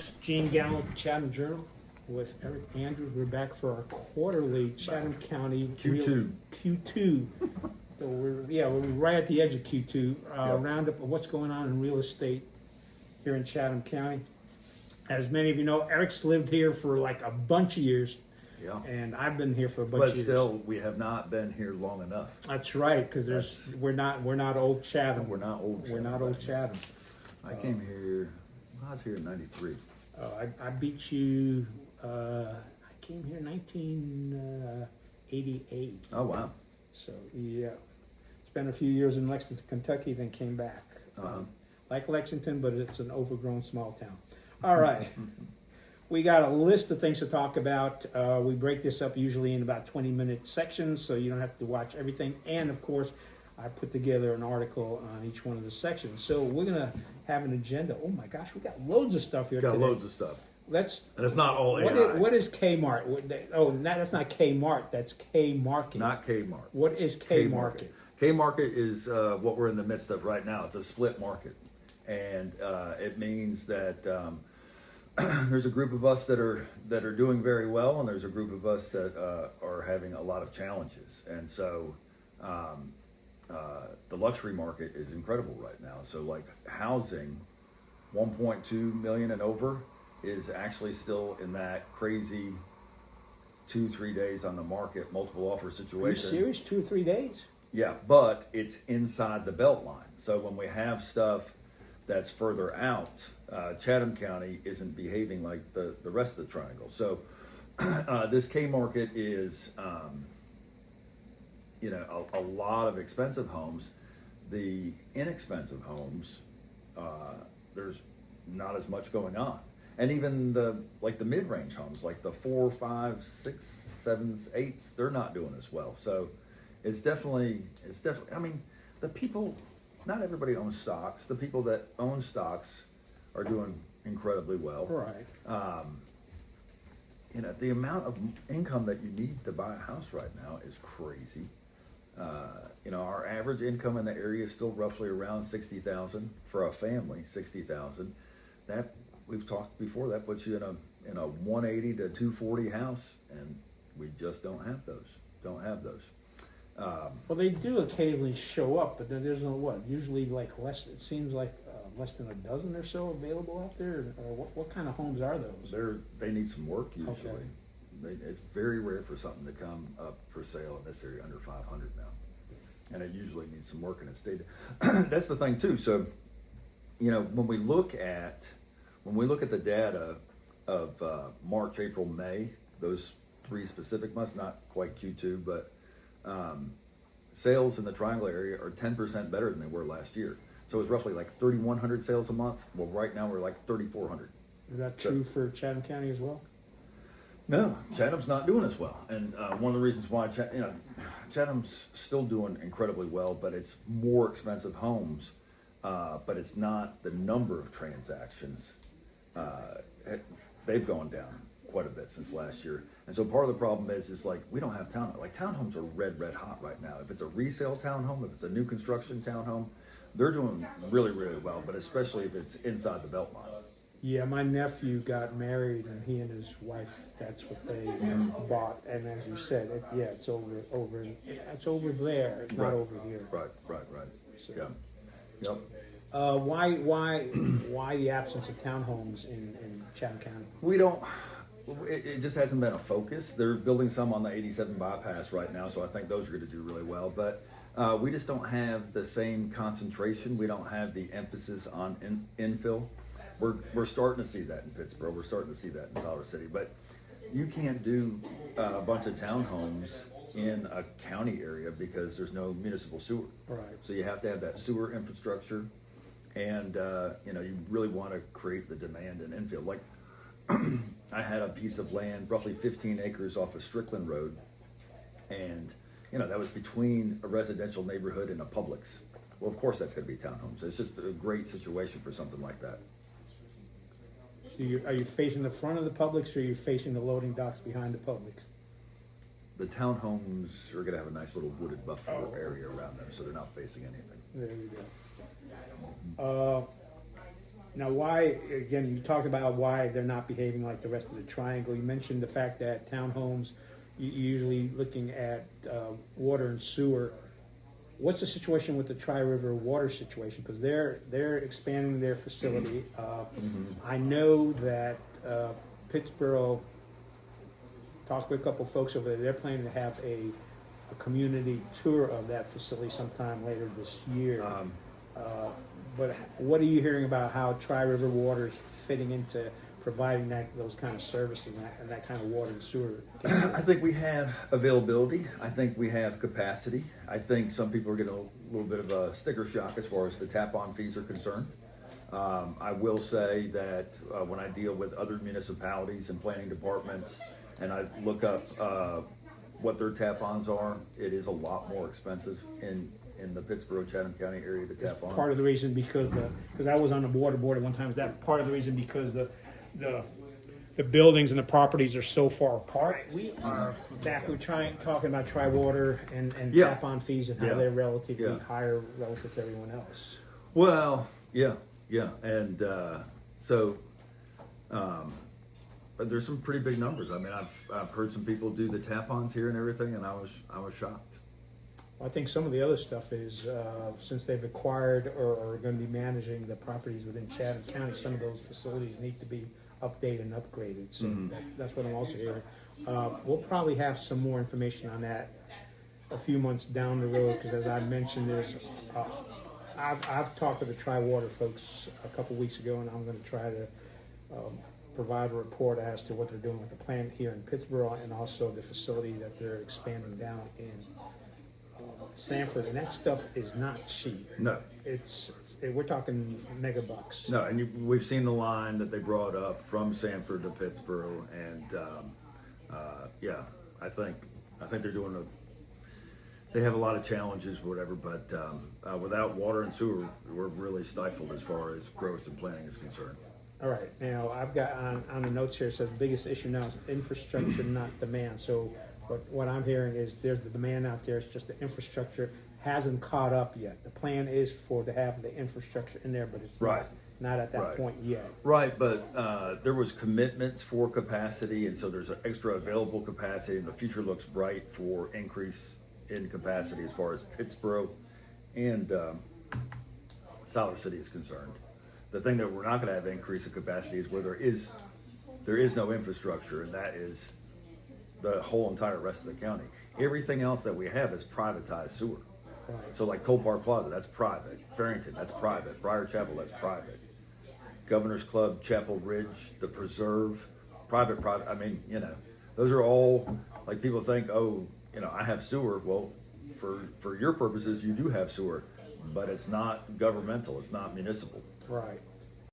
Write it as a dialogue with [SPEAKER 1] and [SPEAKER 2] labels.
[SPEAKER 1] folks, Gene Galin with the Chatham Journal with Eric Andrews. We're back for our quarterly Chatham County
[SPEAKER 2] Q2.
[SPEAKER 1] Q2. So we're right at the edge of Q2
[SPEAKER 2] Yep.
[SPEAKER 1] roundup of what's going on in real estate here in Chatham County. As many of you know, Eric's lived here for like a bunch of years,
[SPEAKER 2] Yeah.
[SPEAKER 1] and I've been here for a bunch
[SPEAKER 2] But
[SPEAKER 1] of years.
[SPEAKER 2] still, we have not been here long enough.
[SPEAKER 1] That's right, because we're not old Chatham.
[SPEAKER 2] We're not old.
[SPEAKER 1] We're not old Chatham.
[SPEAKER 2] I came here. I was here in '93.
[SPEAKER 1] I beat you. I came here in 1988.
[SPEAKER 2] Oh wow.
[SPEAKER 1] So yeah, spent a few years in Lexington, Kentucky, then came back. Like Lexington, but it's an overgrown small town. All right, we got a list of things to talk about. We break this up usually in about 20-minute sections, so you don't have to watch everything. And of course, I put together an article on each one of the sections. So we're gonna have an agenda. Oh my gosh, we got loads of stuff here
[SPEAKER 2] Got
[SPEAKER 1] today.
[SPEAKER 2] loads of stuff.
[SPEAKER 1] Let's.
[SPEAKER 2] And it's not all AI.
[SPEAKER 1] What is Kmart? That's not Kmart. That's K Market.
[SPEAKER 2] Not Kmart.
[SPEAKER 1] What is K Market?
[SPEAKER 2] K-Market is what we're in the midst of right now. It's a split market. And it means that there's a group of us that are doing very well, and there's a group of us that are having a lot of challenges. And so the luxury market is incredible right now. So like housing, 1.2 million and over is actually still in that crazy 2-3 days on the market, multiple offer
[SPEAKER 1] Are you
[SPEAKER 2] situation.
[SPEAKER 1] serious? 2 or 3 days?
[SPEAKER 2] Yeah, but it's inside the belt line. So when we have stuff that's further out, Chatham County isn't behaving like the rest of the triangle. So this K market is, a lot of expensive homes. The inexpensive homes, there's not as much going on. And even the mid-range homes, like the 4, 5, 6, 7s, 8s, they're not doing as well. So it's definitely, I mean, the people, not everybody owns stocks. The people that own stocks are doing incredibly well.
[SPEAKER 1] Right.
[SPEAKER 2] The amount of income that you need to buy a house right now is crazy. Our average income in the area is still roughly around 60,000 for a family, 60,000. That, we've talked before, that puts you in a 180 to 240 house, and we just don't have those.
[SPEAKER 1] Well, they do occasionally show up, but then there's usually like less. It seems like less than a dozen or so available out there. Or what kind of homes are those?
[SPEAKER 2] They need some work usually.
[SPEAKER 1] Okay.
[SPEAKER 2] It's very rare for something to come up for sale in this area under 500 now, and it usually needs some work, and it's dated. That's the thing too. So, when we look at the data of March, April, May, those 3 specific months, not quite Q2, but sales in the Triangle area are 10% better than they were last year. So it's roughly like 3,100 sales a month. Well, right now we're like 3,400.
[SPEAKER 1] Is that true for Chatham County as well?
[SPEAKER 2] No, Chatham's not doing as well. And one of the reasons why Chatham's still doing incredibly well, but it's more expensive homes, but it's not the number of transactions. They've gone down quite a bit since last year. And so part of the problem is like we don't have townhomes are red hot right now. If it's a resale townhome, if it's a new construction townhome, they're doing really, really well, but especially if it's inside the belt line.
[SPEAKER 1] Yeah, my nephew got married, and he and his wife, that's what they bought. And as you said, it's over it's over there. It's not over here.
[SPEAKER 2] Right.
[SPEAKER 1] So,
[SPEAKER 2] Yeah. Yep.
[SPEAKER 1] Why the absence of townhomes in Chatham County?
[SPEAKER 2] We don't. It just hasn't been a focus. They're building some on the 87 bypass right now, so I think those are going to do really well. But we just don't have the same concentration. We don't have the emphasis on infill. We're starting to see that in Pittsboro. We're starting to see that in Solid City. But you can't do a bunch of townhomes in a county area because there's no municipal sewer.
[SPEAKER 1] Right.
[SPEAKER 2] So you have to have that sewer infrastructure, and you really want to create the demand in infill. Like I had a piece of land, roughly 15 acres off of Strickland Road, and that was between a residential neighborhood and a Publix. Well, of course that's going to be townhomes. It's just a great situation for something like that.
[SPEAKER 1] So are you facing the front of the Publix, or are you facing the loading docks behind the Publix?
[SPEAKER 2] The townhomes are going to have a nice little wooded buffer area around them, so they're not facing anything.
[SPEAKER 1] There you go. Now, why, again, you talked about why they're not behaving like the rest of the triangle. You mentioned the fact that townhomes, you're usually looking at water and sewer. What's the situation with the Tri-River water situation? Because they're expanding their facility. I know that Pittsboro, talked with a couple folks over there, they're planning to have a community tour of that facility sometime later this year. But what are you hearing about how Tri-River Water is fitting into providing those kind of services and that kind of water and sewer?
[SPEAKER 2] I think we have availability. I think we have capacity. I think some people are getting a little bit of a sticker shock as far as the tap-on fees are concerned. I will say that when I deal with other municipalities and planning departments, and I look up what their tap-ons are, it is a lot more expensive in the Pittsboro, Chatham County area to tap on.
[SPEAKER 1] Part of the reason because I was on the water board at one time, is that part of the reason because the buildings and the properties are so far apart? We are talking about Tri-Water and
[SPEAKER 2] Yeah.
[SPEAKER 1] tap-on fees and how
[SPEAKER 2] Yeah.
[SPEAKER 1] they're relatively
[SPEAKER 2] Yeah.
[SPEAKER 1] higher relative to everyone else.
[SPEAKER 2] Well, yeah, and but there's some pretty big numbers. I mean, I've heard some people do the tap-ons here and everything, and I was shocked.
[SPEAKER 1] I think some of the other stuff is, since they've acquired or are going to be managing the properties within Chatham County, some of those facilities need to be updated and upgraded. So that's what I'm also hearing. We'll probably have some more information on that a few months down the road, because as I mentioned, I've talked with the Tri-Water folks a couple weeks ago, and I'm going to try to provide a report as to what they're doing with the plant here in Pittsboro and also the facility that they're expanding down in Sanford, and that stuff is not cheap.
[SPEAKER 2] No.
[SPEAKER 1] We're talking mega bucks.
[SPEAKER 2] No, and we've seen the line that they brought up from Sanford to Pittsboro, and yeah, I think they're doing they have a lot of challenges, whatever, but without water and sewer, we're really stifled as far as growth and planning is concerned.
[SPEAKER 1] All right, now I've got on the notes here, it says biggest issue now is infrastructure, not demand. So what I'm hearing is there's the demand out there, it's just the infrastructure hasn't caught up yet. The plan is to have the infrastructure in there, but it's
[SPEAKER 2] Right.
[SPEAKER 1] not at that
[SPEAKER 2] Right.
[SPEAKER 1] point yet.
[SPEAKER 2] Right, but there was commitments for capacity, and so there's an extra available capacity, and the future looks bright for increase in capacity as far as Pittsboro and Siler City is concerned. The thing that we're not going to have increase in capacity is where there is no infrastructure, and that is the whole entire rest of the county. Everything else that we have is privatized sewer.
[SPEAKER 1] Right.
[SPEAKER 2] So like Cole Park Plaza, that's private. Farrington, that's private. Briar Chapel, that's private. Governor's Club, Chapel Ridge, the Preserve, private. I mean, those are all, like, people think, oh, I have sewer. Well, for your purposes, you do have sewer, but it's not governmental. It's not municipal.
[SPEAKER 1] Right.